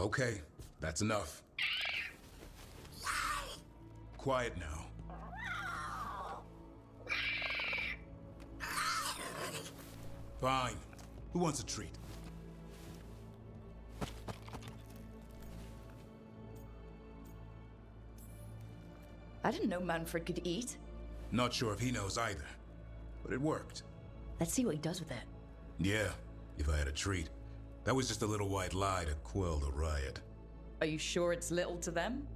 Okay, that's enough. Quiet now. Fine. Who wants a treat? I didn't know Manfred could eat. Not sure if he knows either, but it worked. Let's see what he does with it. Yeah, if I had a treat. That was just a little white lie to quell the riot. Are you sure it's little to them?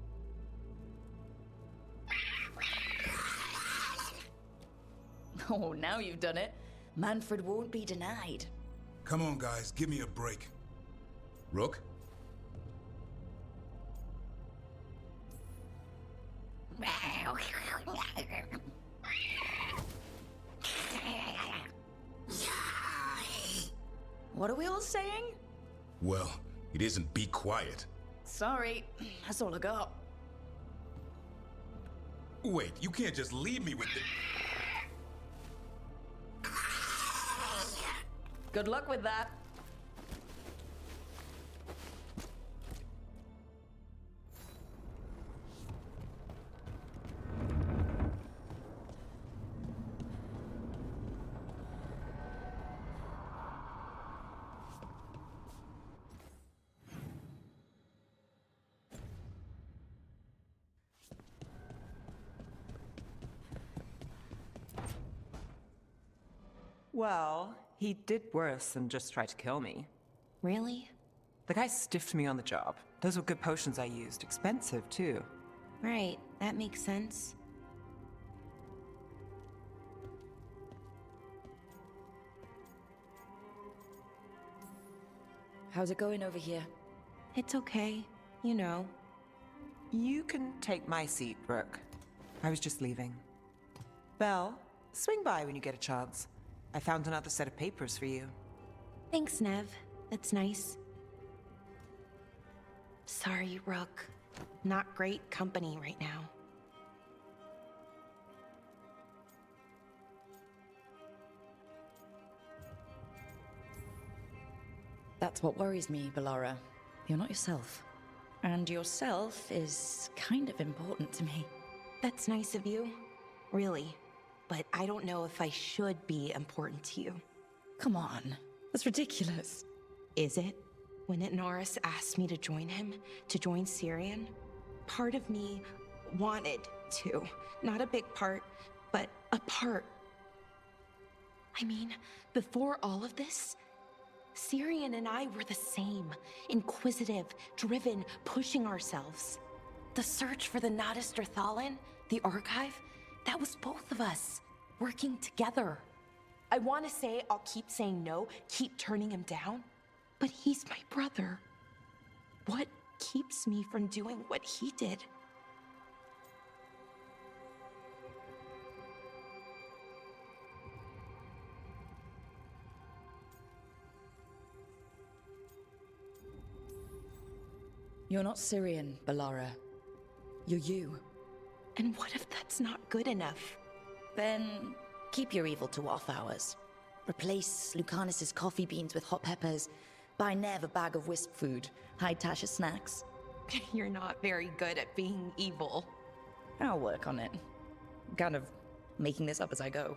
Oh, now you've done it. Manfred won't be denied. Come on, guys, give me a break. Rook? What are we all saying? Well, it isn't be quiet. Sorry, that's all I got. Wait, you can't just leave me with the... Good luck with that. Well, he did worse than just try to kill me. Really? The guy stiffed me on the job. Those were good potions I used. Expensive, too. Right, that makes sense. How's it going over here? It's okay, you know. You can take my seat, Rook. I was just leaving. Belle, swing by when you get a chance. I found another set of papers for you. Thanks, Nev. That's nice. Sorry, Rook. Not great company right now. That's what worries me, Bellara. You're not yourself. And yourself is kind of important to me. That's nice of you. Really. But I don't know if I should be important to you. Come on. That's ridiculous. Is it? When Norris asked me to join him, to join Syrian, part of me wanted to. Not a big part, but a part. I mean, before all of this, Syrian and I were the same. Inquisitive, driven, pushing ourselves. The search for the Nadas Thalin, the archive, that was both of us, working together. I want to say I'll keep saying no, keep turning him down, but he's my brother. What keeps me from doing what he did? You're not Syrian, Bellara. You're you. And what if that's not good enough? Then keep your evil to off hours. Replace Lucanus's coffee beans with hot peppers. Buy Nev a bag of wisp food. Hide Tasha snacks. You're not very good at being evil. I'll work on it. Kind of making this up as I go.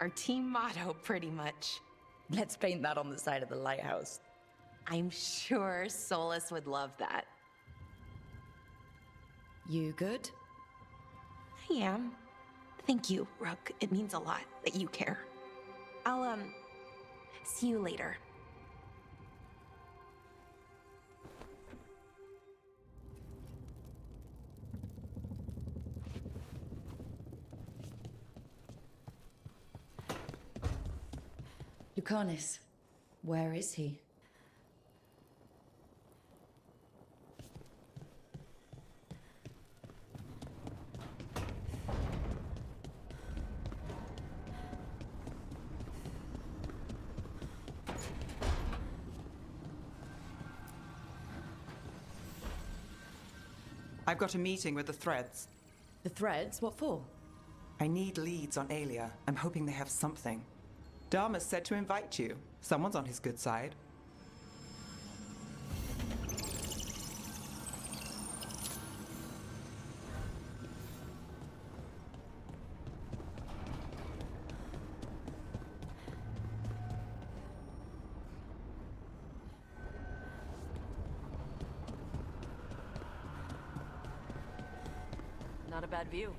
Our team motto, pretty much. Let's paint that on the side of the lighthouse. I'm sure Solus would love that. You good? I am. Thank you, Rook. It means a lot that you care. I'll, see you later. Lucanus, where is he? I've got a meeting with the Threads. The Threads? What for? I need leads on Aelia. I'm hoping they have something. Dharma said to invite you. Someone's on his good side. not a bad view.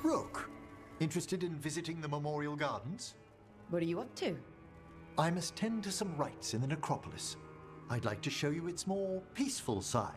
Rook, interested in visiting the Memorial Gardens? What are you up to? I must tend to some rites in the necropolis. I'd like to show you its more peaceful side.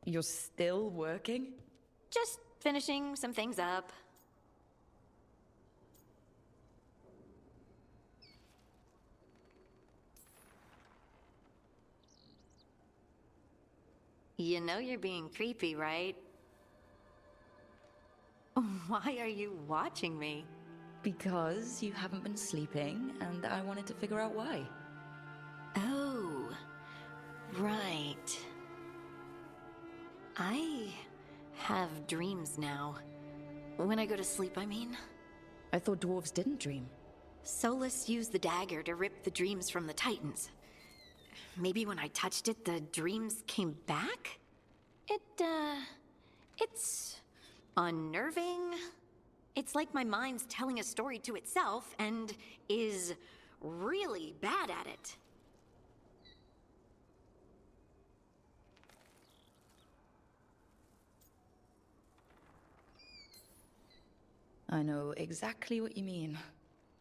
You're still working? Just finishing some things up. You know you're being creepy, right? Why are you watching me? Because you haven't been sleeping, and I wanted to figure out why. Oh, right. I have dreams now. When I go to sleep, I mean. I thought dwarves didn't dream. Solus used the dagger to rip the dreams from the Titans. Maybe when I touched it, the dreams came back? It's unnerving. It's like my mind's telling a story to itself and is really bad at it. I know exactly what you mean.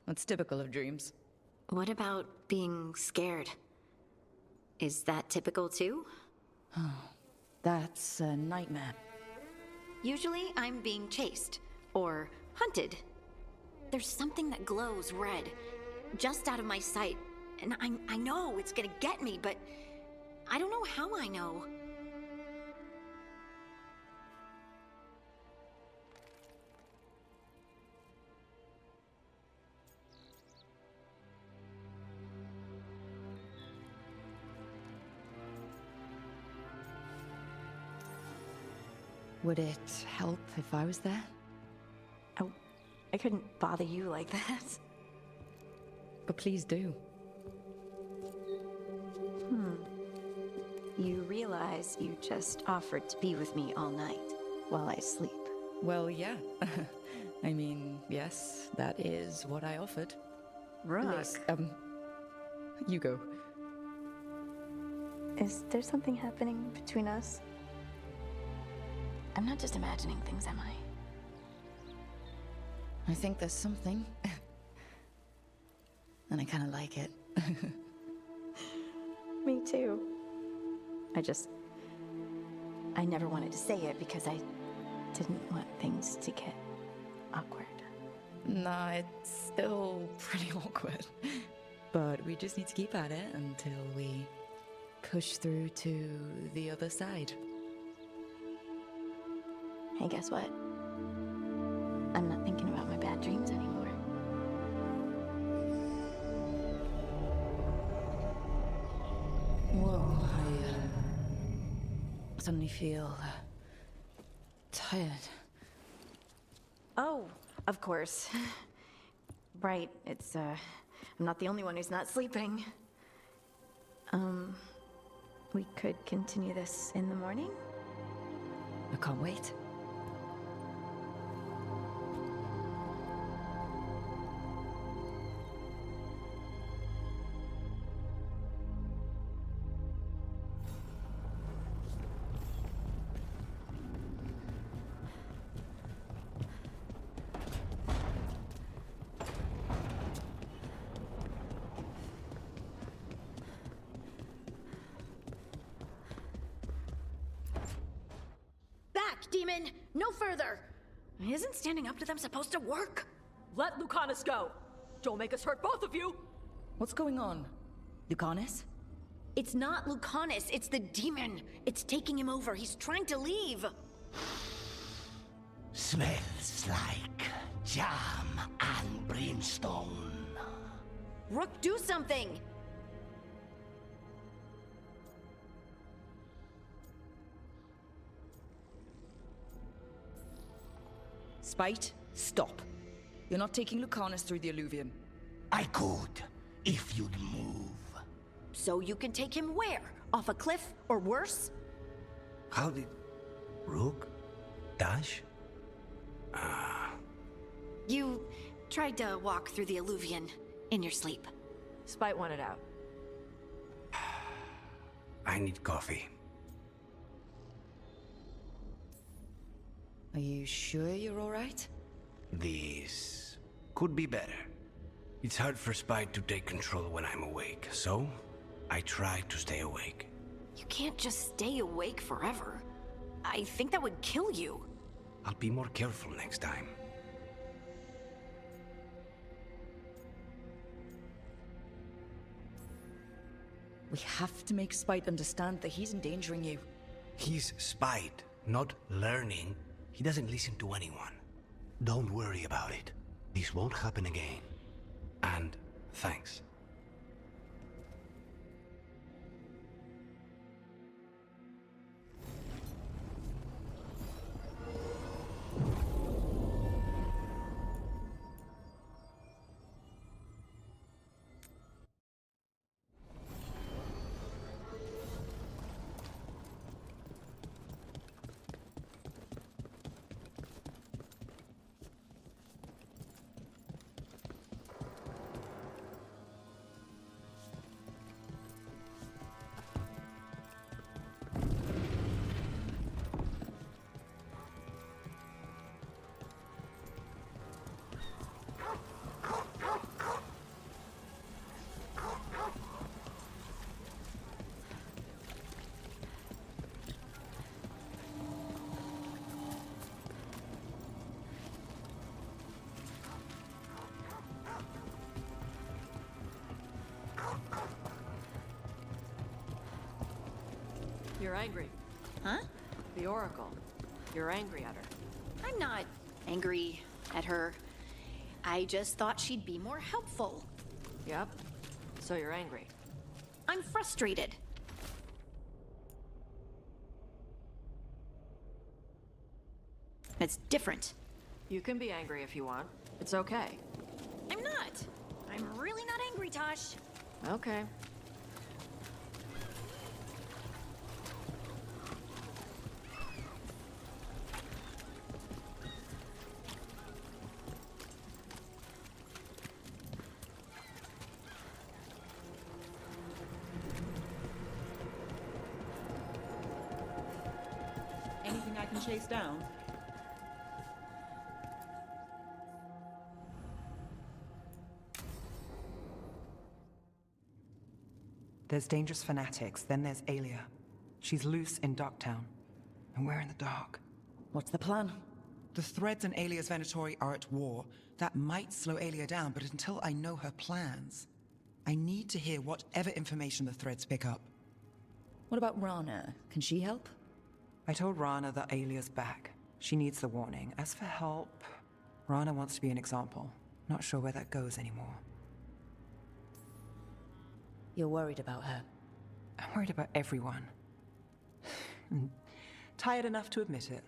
That's typical of dreams. What about being scared? Is that typical too? That's a nightmare. Usually I'm being chased or hunted. There's something that glows red, just out of my sight, and I know it's gonna get me, but I don't know how I know. Would it help if I was there? Oh, I couldn't bother you like that. But please do. You realize you just offered to be with me all night while I sleep. Well, yeah. I mean, yes, that is what I offered. Rook. You go. Is there something happening between us? I'm not just imagining things, am I? I think there's something. And I kind of like it. Me too. I never wanted to say it because I didn't want things to get awkward. Nah, it's still pretty awkward. But we just need to keep at it until we push through to the other side. Hey, guess what? I'm not thinking about my bad dreams anymore. Whoa, I suddenly feel tired. Oh, of course. Right, I'm not the only one who's not sleeping. We could continue this in the morning. I can't wait. Demon, no further! Isn't standing up to them supposed to work? Let Lucanus go! Don't make us hurt both of you! What's going on? Lucanus? It's not Lucanus, it's the demon. It's taking him over. He's trying to leave. Smells like jam and brimstone. Rook, do something! Spite, stop. You're not taking Lucanus through the alluvium. I could, if you'd move. So you can take him where? Off a cliff, or worse? How did... Rook? Dash? You tried to walk through the alluvium in your sleep. Spite wanted out. I need coffee. Are you sure you're all right? This could be better. It's hard for Spite to take control when I'm awake, so I try to stay awake. You can't just stay awake forever. I think that would kill you. I'll be more careful next time. We have to make Spite understand that he's endangering you. He's Spite, not learning. He doesn't listen to anyone. Don't worry about it. This won't happen again. And thanks. You're angry. Huh? The Oracle. You're angry at her. I'm not angry at her. I just thought she'd be more helpful. Yep. So you're angry. I'm frustrated. It's different. You can be angry if you want. It's okay. I'm not. I'm really not angry, Tosh. Okay. Anything I can chase down? There's dangerous fanatics, then there's Alia. She's loose in Darktown, and we're in the dark. What's the plan? The threads in Alia's Venatori are at war. That might slow Alia down, but until I know her plans, I need to hear whatever information the threads pick up. What about Rana? Can she help? I told Rana that Alia's back. She needs the warning. As for help, Rana wants to be an example. Not sure where that goes anymore. You're worried about her. I'm worried about everyone. I'm tired enough to admit it.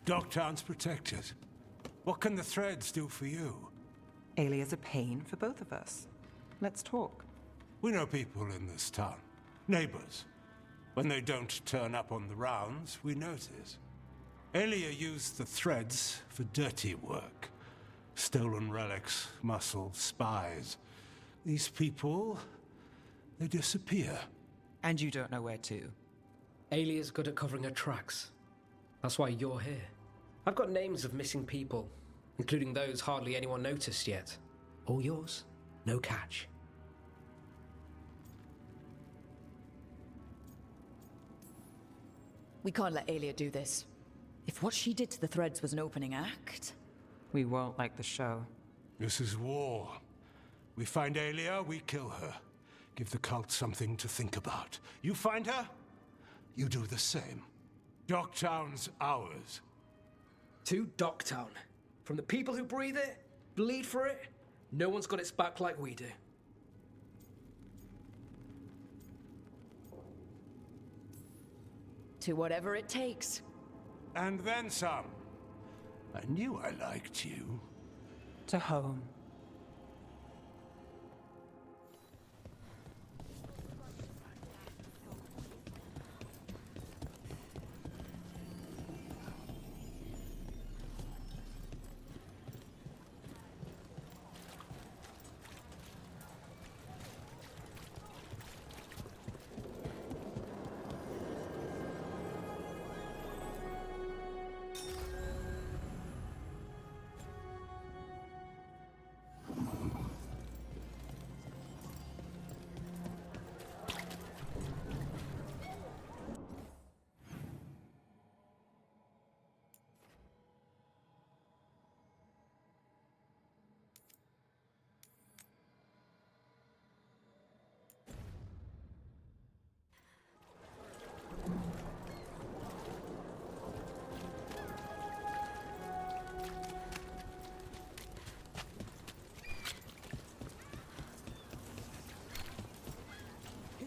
Dogtown's protected. What can the threads do for you? Alia's a pain for both of us. Let's talk. We know people in this town. Neighbors. When they don't turn up on the rounds, we notice. Elia used the threads for dirty work. Stolen relics, muscle, spies. These people, they disappear. And you don't know where to. Alia's good at covering her tracks. That's why you're here. I've got names of missing people, including those hardly anyone noticed yet. All yours, no catch. We can't let Alia do this. If what she did to the threads was an opening act... We won't like the show. This is war. We find Alia, we kill her. Give the cult something to think about. You find her, you do the same. Docktown's ours. To Docktown. From the people who breathe it, bleed for it, no one's got its back like we do. To whatever it takes. And then some. I knew I liked you. To home.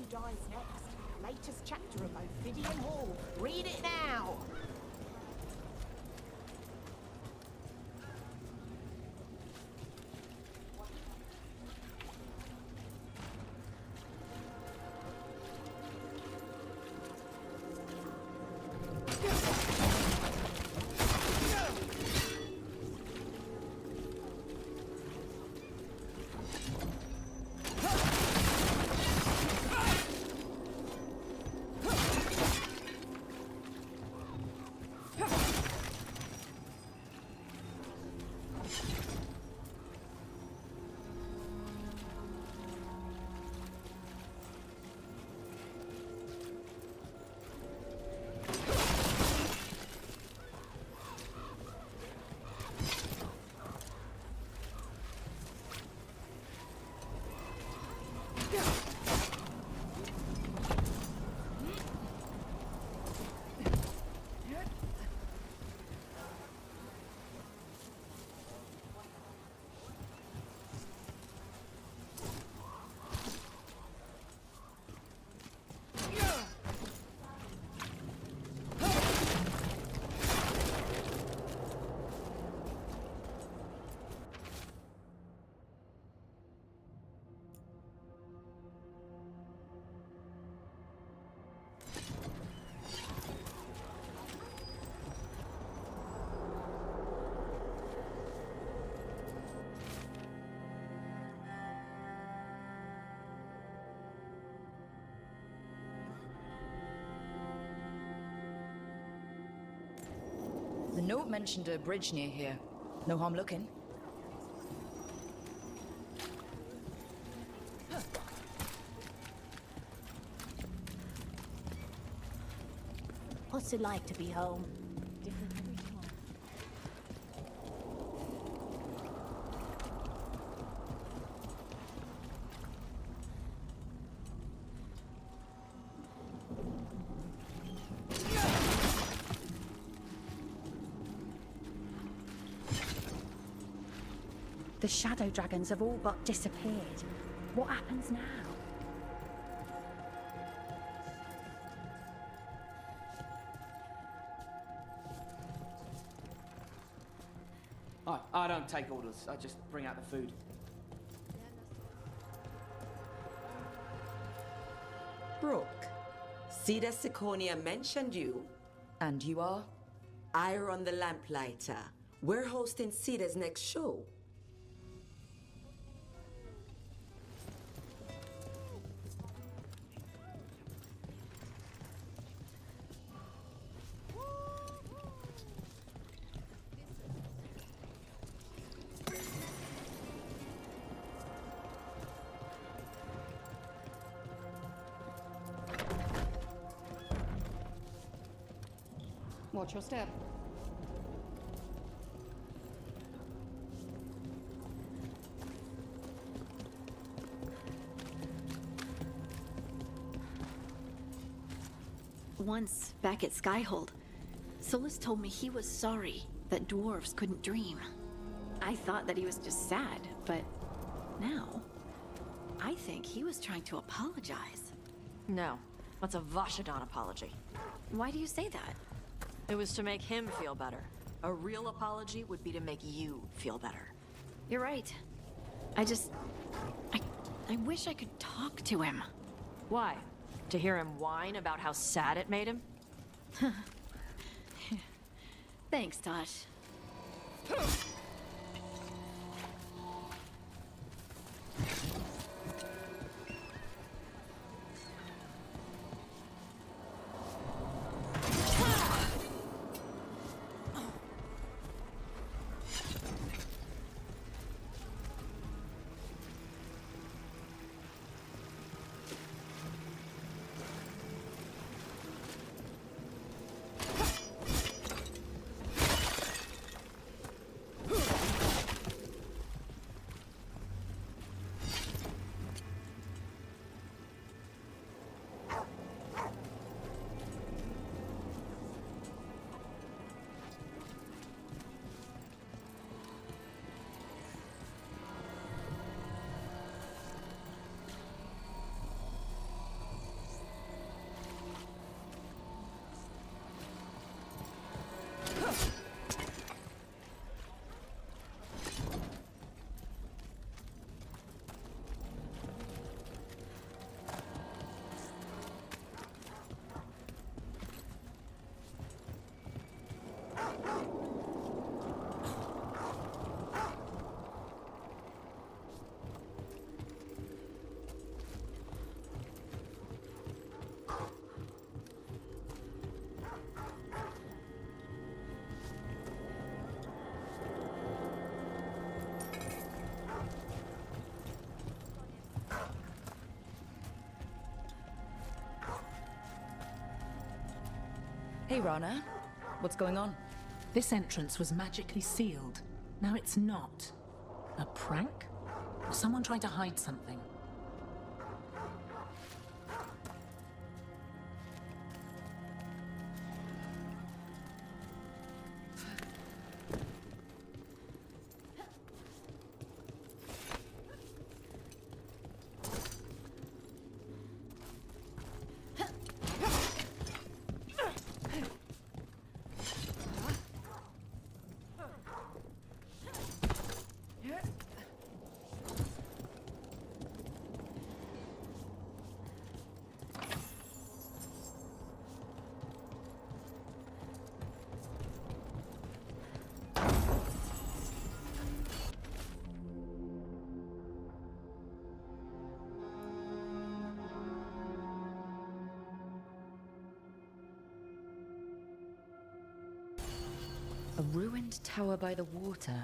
Dies next. Latest chapter of Ophidian Hall. Read it now. The note mentioned a bridge near here. No harm looking. What's it like to be home? Different every time. The shadow dragons have all but disappeared. What happens now? I don't take orders. I just bring out the food. Brooke, Cedar Siconia mentioned you. And you are? I run the Lamplighter. We're hosting Cedar's next show. Watch your step. Once, back at Skyhold, Solus told me he was sorry that dwarves couldn't dream. I thought that he was just sad, but now, I think he was trying to apologize. No, that's a Vashadon apology. Why do you say that? It was to make him feel better. A real apology would be to make you feel better. You're right. I wish I could talk to him. Why? To hear him whine about how sad it made him? Thanks, Tosh. Hey, Rana. What's going on? This entrance was magically sealed. Now it's not. A prank? Or someone trying to hide something? A ruined tower by the water.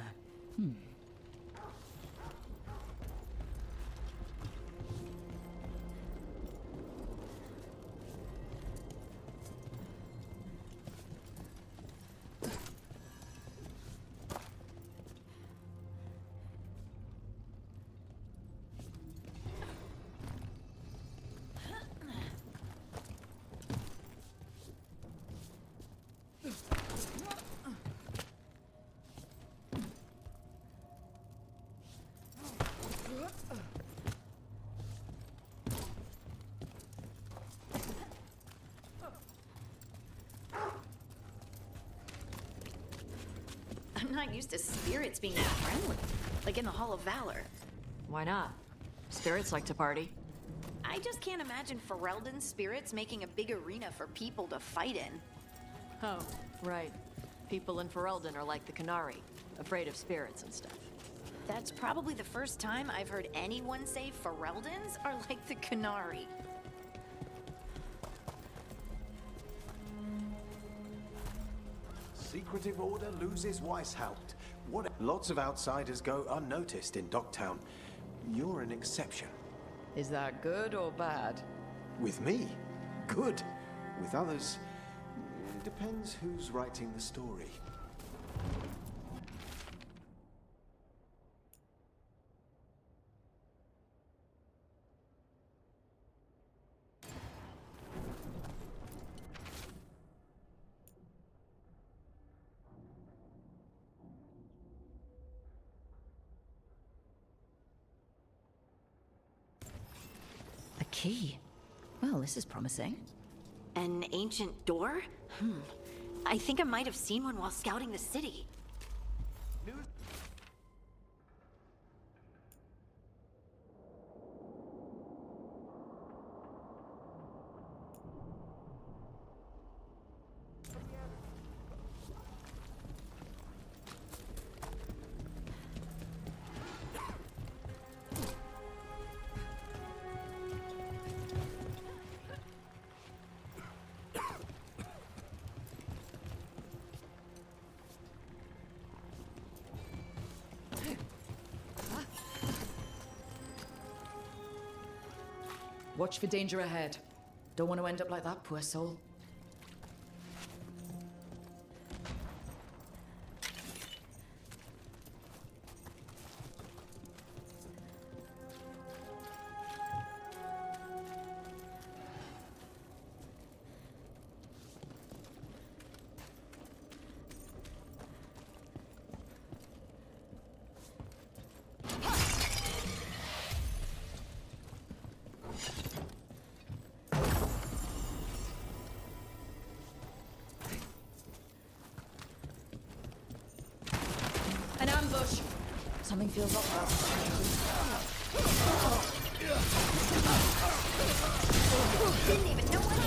I'm not used to spirits being friendly, like in the Hall of Valor. Why not? Spirits like to party. I just can't imagine Ferelden's spirits making a big arena for people to fight in. Oh, right. People in Ferelden are like the Canary, afraid of spirits and stuff. That's probably the first time I've heard anyone say Fereldens are like the Canary. Secretive Order loses Weishaupt. What? Lots of outsiders go unnoticed in Docktown. You're an exception. Is that good or bad? With me, good. With others, it depends who's writing the story. A key. Well, this is promising. An ancient door? I think I might have seen one while scouting the city. Watch for danger ahead. Don't want to end up like that poor soul. An ambush! Something feels off about Didn't even know what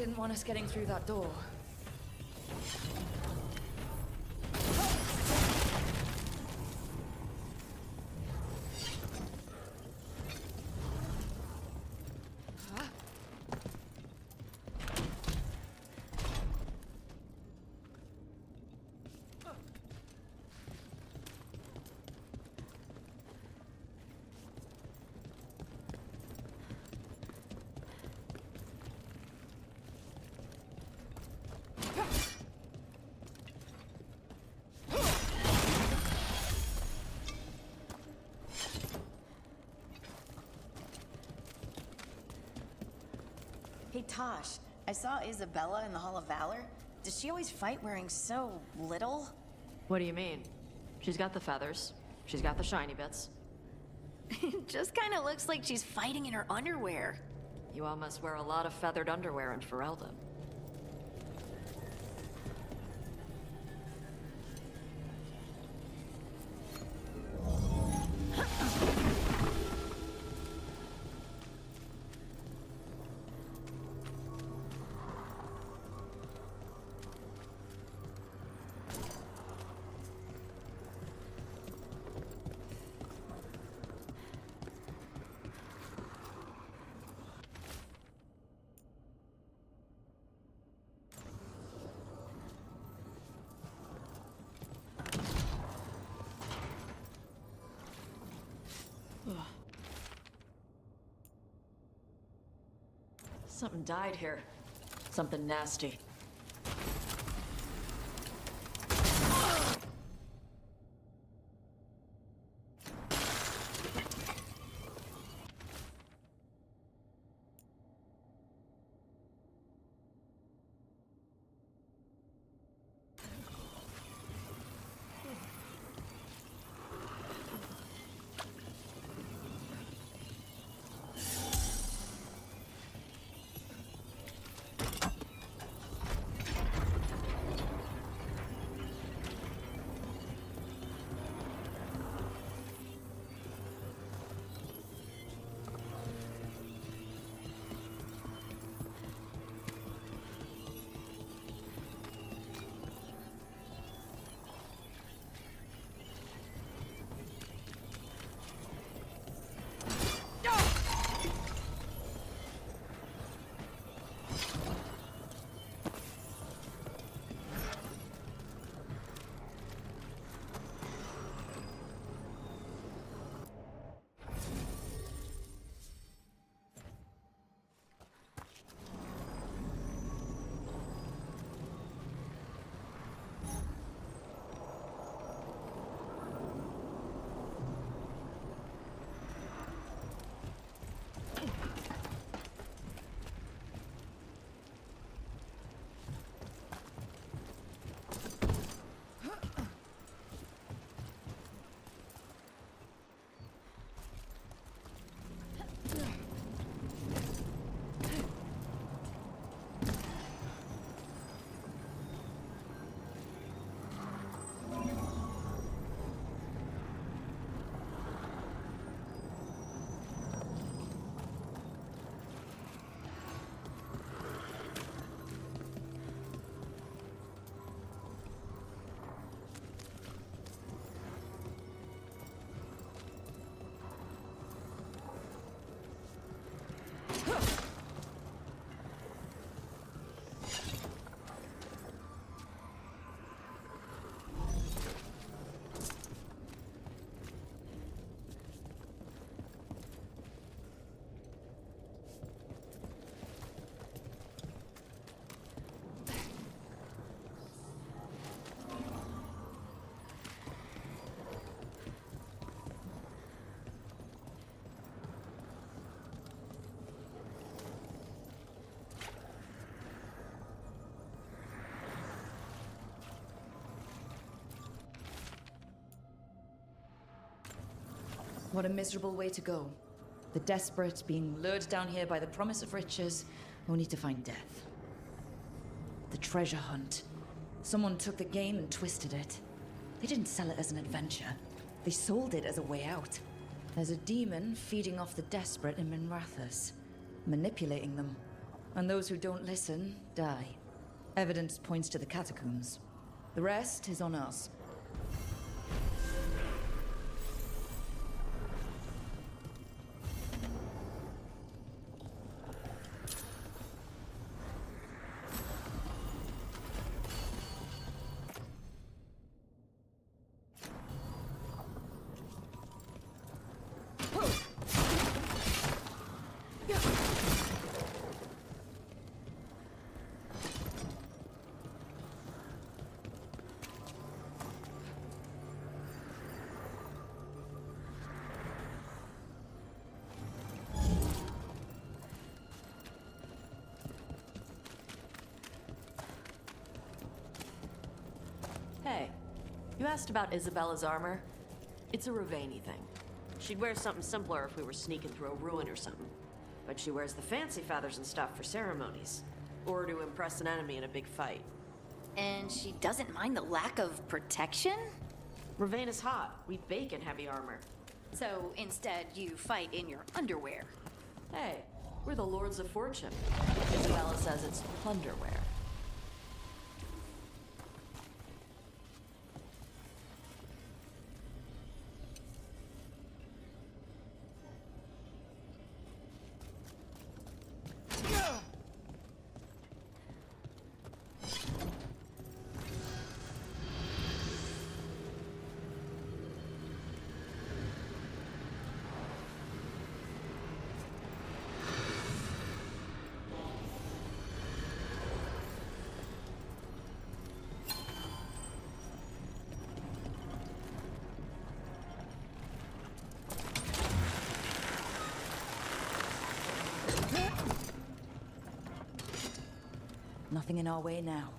didn't want us getting through that door. Hey Tosh, I saw Isabella in the Hall of Valor. Does she always fight wearing so little? What do you mean? She's got the feathers. She's got the shiny bits. It just kind of looks like she's fighting in her underwear. You all must wear a lot of feathered underwear in Ferelden. Something died here. Something nasty. What a miserable way to go. The desperate being lured down here by the promise of riches, only to find death. The treasure hunt. Someone took the game and twisted it. They didn't sell it as an adventure. They sold it as a way out. There's a demon feeding off the desperate in Minrathous, manipulating them. And those who don't listen, die. Evidence points to the catacombs. The rest is on us. Hey, you asked about Isabella's armor? It's a Ravani thing. She'd wear something simpler if we were sneaking through a ruin or something. But she wears the fancy feathers and stuff for ceremonies. Or to impress an enemy in a big fight. And she doesn't mind the lack of protection? Ravane is hot. We bake in heavy armor. So instead, you fight in your underwear. Hey, we're the Lords of Fortune. Isabella says it's plunderwear. Nothing in our way now.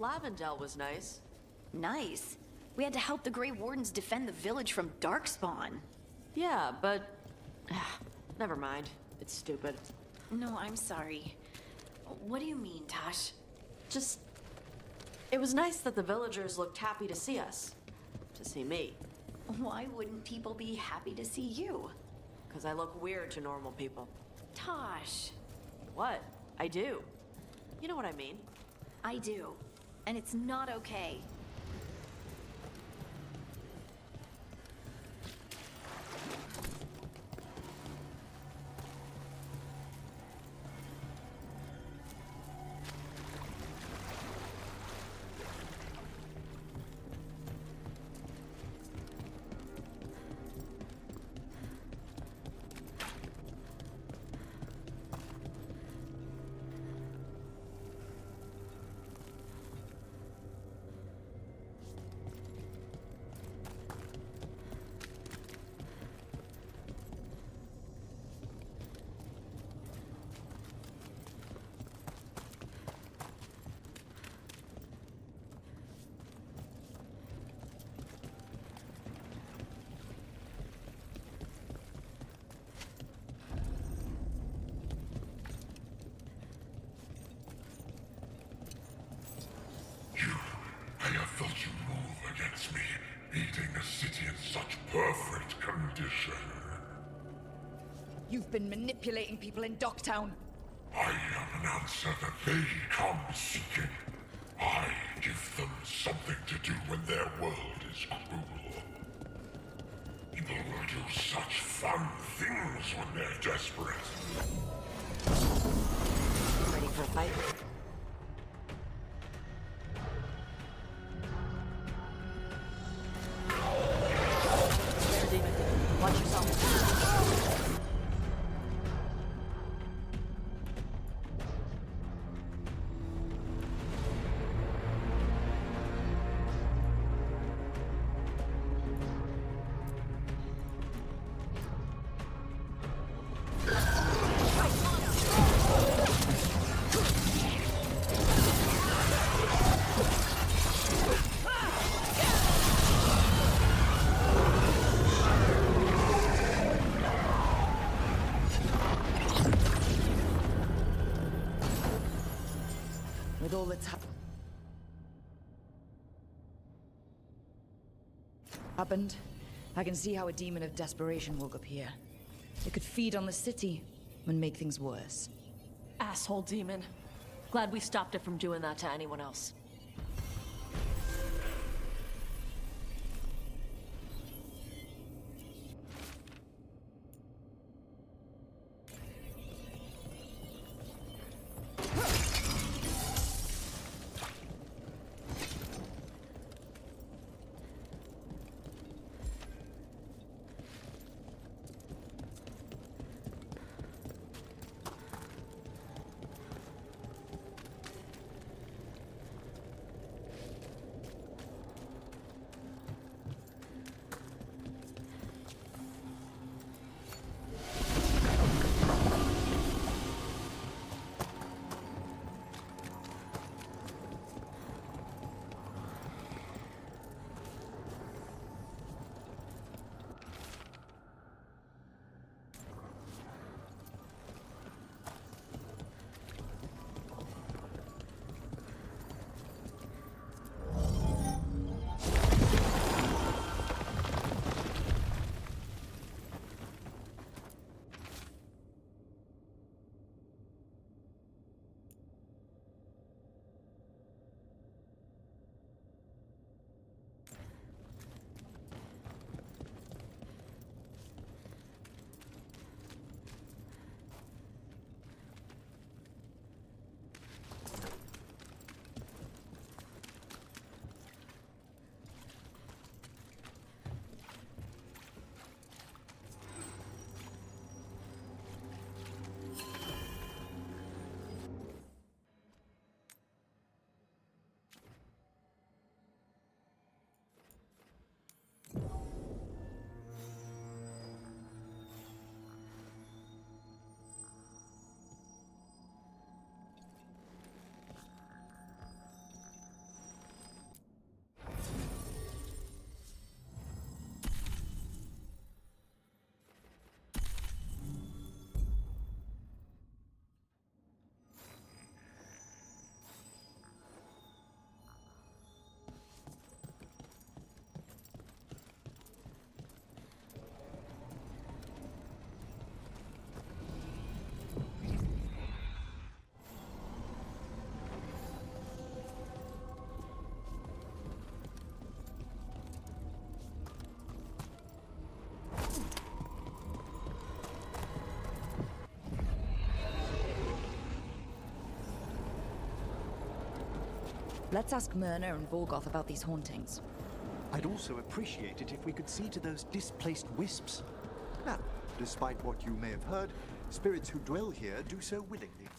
Lavendel was nice. Nice? We had to help the Grey Wardens defend the village from Darkspawn. Yeah, but... never mind. It's stupid. No, I'm sorry. What do you mean, Tosh? Just... It was nice that the villagers looked happy to see us. To see me. Why wouldn't people be happy to see you? Because I look weird to normal people. Tosh. What? I do. You know what I mean. I do. And it's not okay. Perfect condition. You've been manipulating people in Docktown. I am an answer that they come seeking. I give them something to do when their world is cruel. People will do such fun things when they're desperate. Ready for a fight? Watch yourself. With all that's happened, I can see how a demon of desperation woke up here. It could feed on the city and make things worse. Asshole demon. Glad we stopped it from doing that to anyone else. Let's ask Myrna and Volgoth about these hauntings. I'd also appreciate it if we could see to those displaced wisps. Now, despite what you may have heard, spirits who dwell here do so willingly.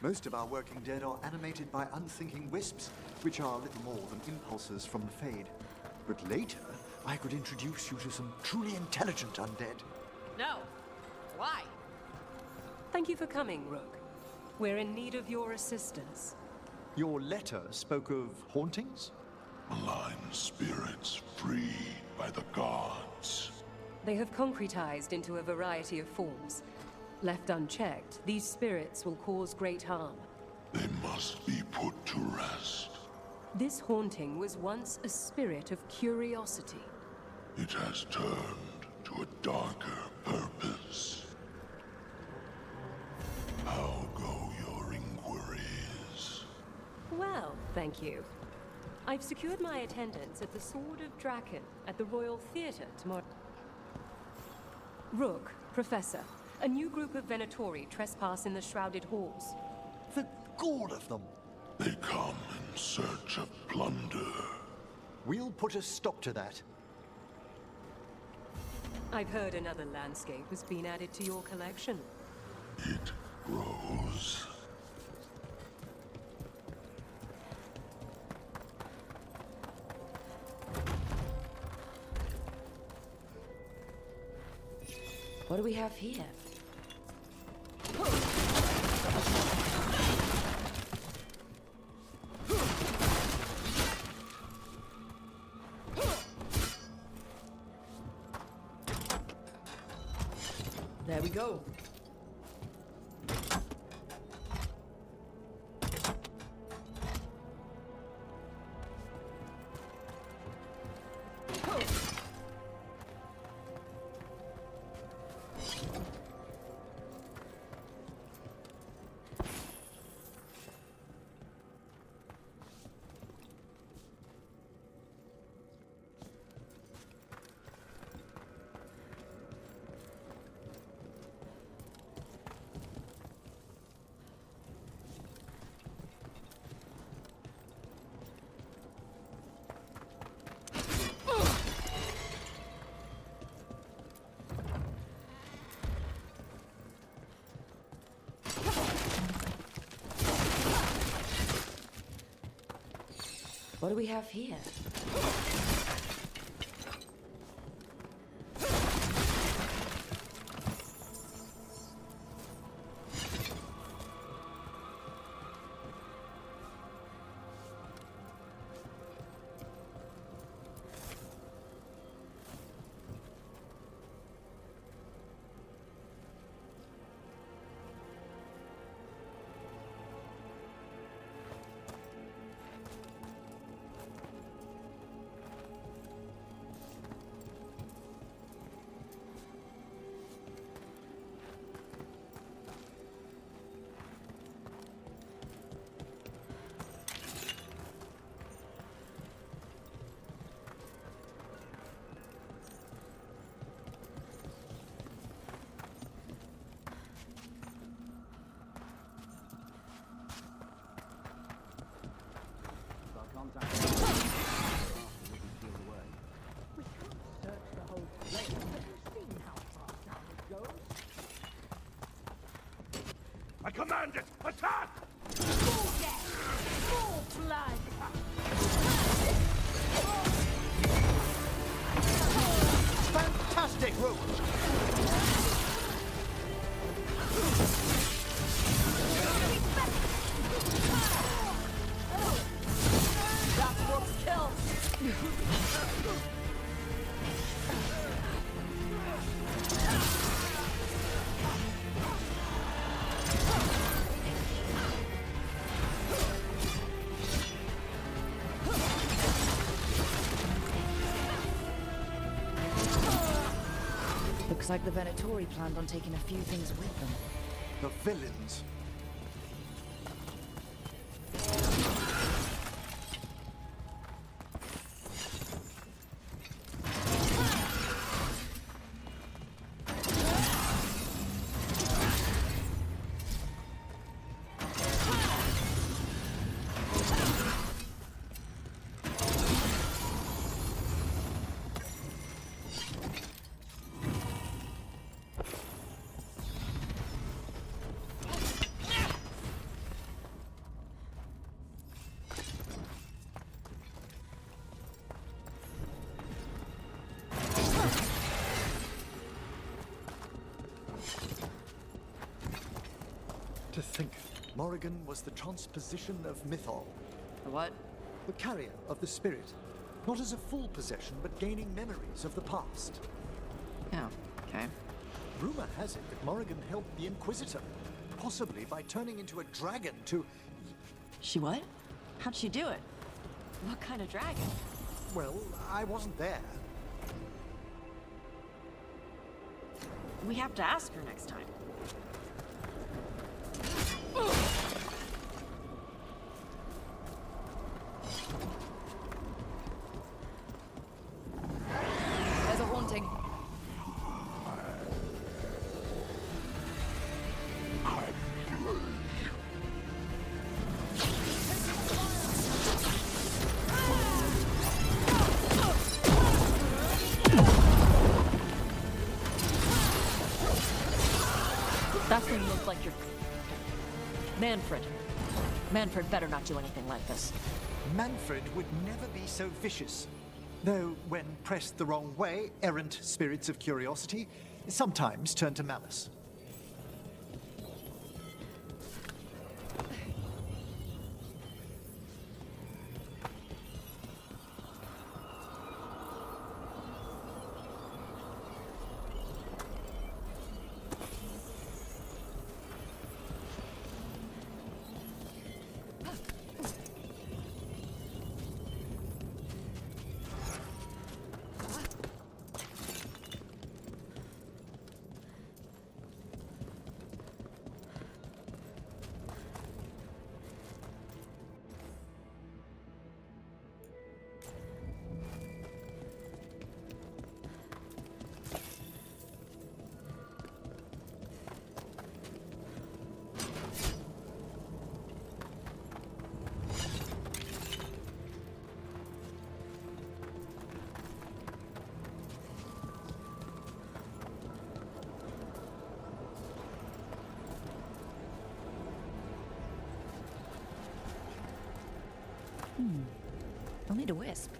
Most of our working dead are animated by unthinking wisps, which are little more than impulses from the Fade. But later, I could introduce you to some truly intelligent undead. No. Why? Thank you for coming, Rook. We're in need of your assistance. Your letter spoke of hauntings? Malign spirits freed by the gods. They have concretized into a variety of forms. Left unchecked, these spirits will cause great harm. They must be put to rest. This haunting was once a spirit of curiosity. It has turned to a darker purpose. How go your inquiries? Well, thank you. I've secured my attendance at the Sword of Draken at the Royal Theatre tomorrow. Rook, Professor, a new group of Venatori trespass in the Shrouded Halls. The gall of them! They come in search of plunder. We'll put a stop to that. I've heard another landscape has been added to your collection. It grows. What do we have here? There we go. What do we have here? I command it! Attack! More death! More blood! Fantastic, Rook! That's what's killed! Looks like the Venatori planned on taking a few things with them. The villains. To think, Morrigan was the transposition of Mythol. The what? The carrier of the spirit. Not as a full possession, but gaining memories of the past. Oh, okay. Rumor has it that Morrigan helped the Inquisitor, possibly by turning into a dragon to... She what? How'd she do it? What kind of dragon? Well, I wasn't there. We have to ask her next time. There's a haunting. That thing looked like your... Manfred. Manfred better not do anything like this. Manfred would never be so vicious. Though, when pressed the wrong way, errant spirits of curiosity sometimes turn to malice. I'll need a wisp.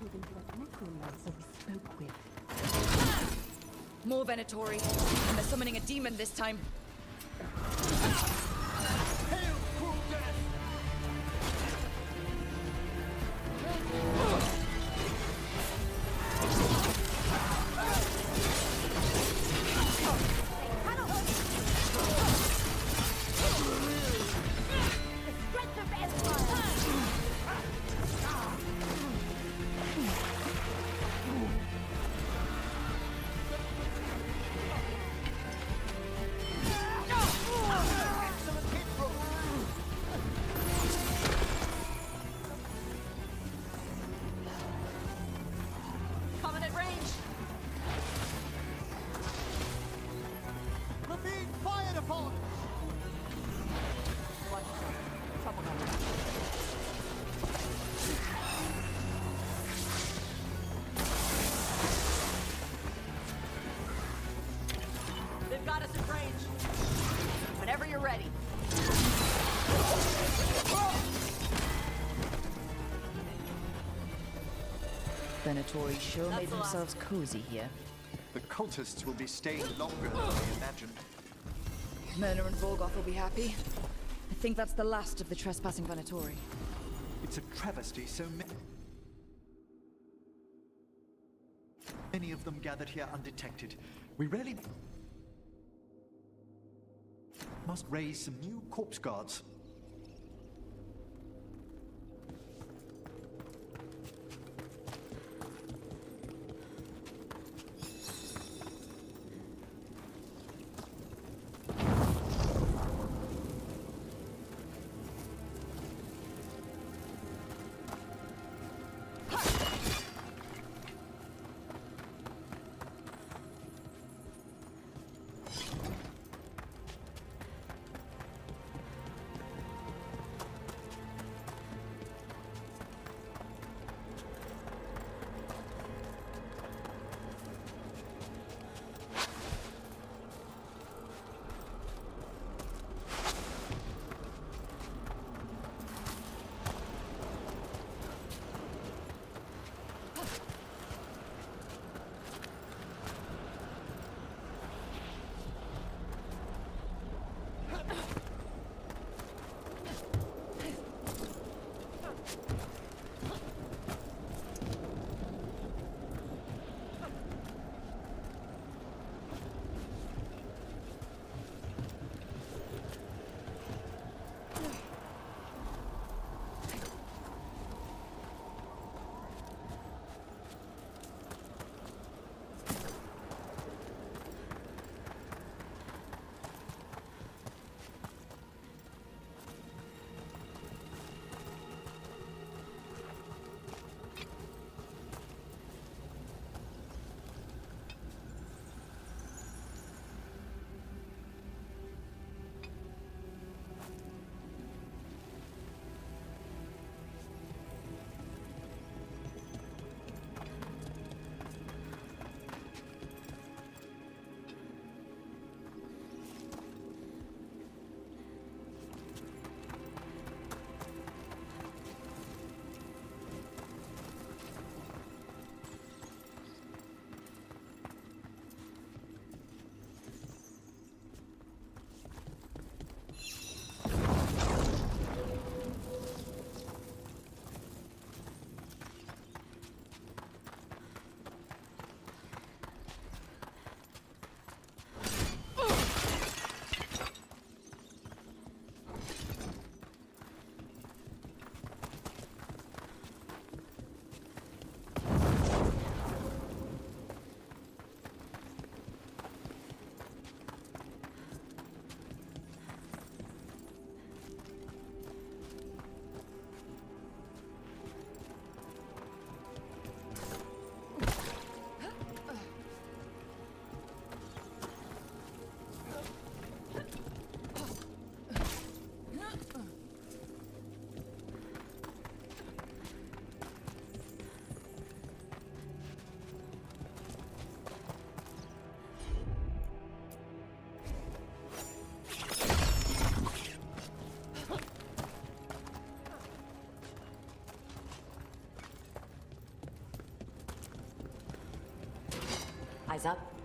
even to the necromancer we spoke with. More Venatori, and they're summoning a demon this time. Hail, cruel death! Coming at range. We're being fired upon! Trouble coming. They've got us at range. Whenever you're ready. Venatori sure made themselves cozy here. The cultists will be staying longer than we imagined. Myrna and Veilguard will be happy. I think that's the last of the trespassing Venatori. It's a travesty so many of them gathered here undetected. We really must raise some new corpse guards. Eyes up.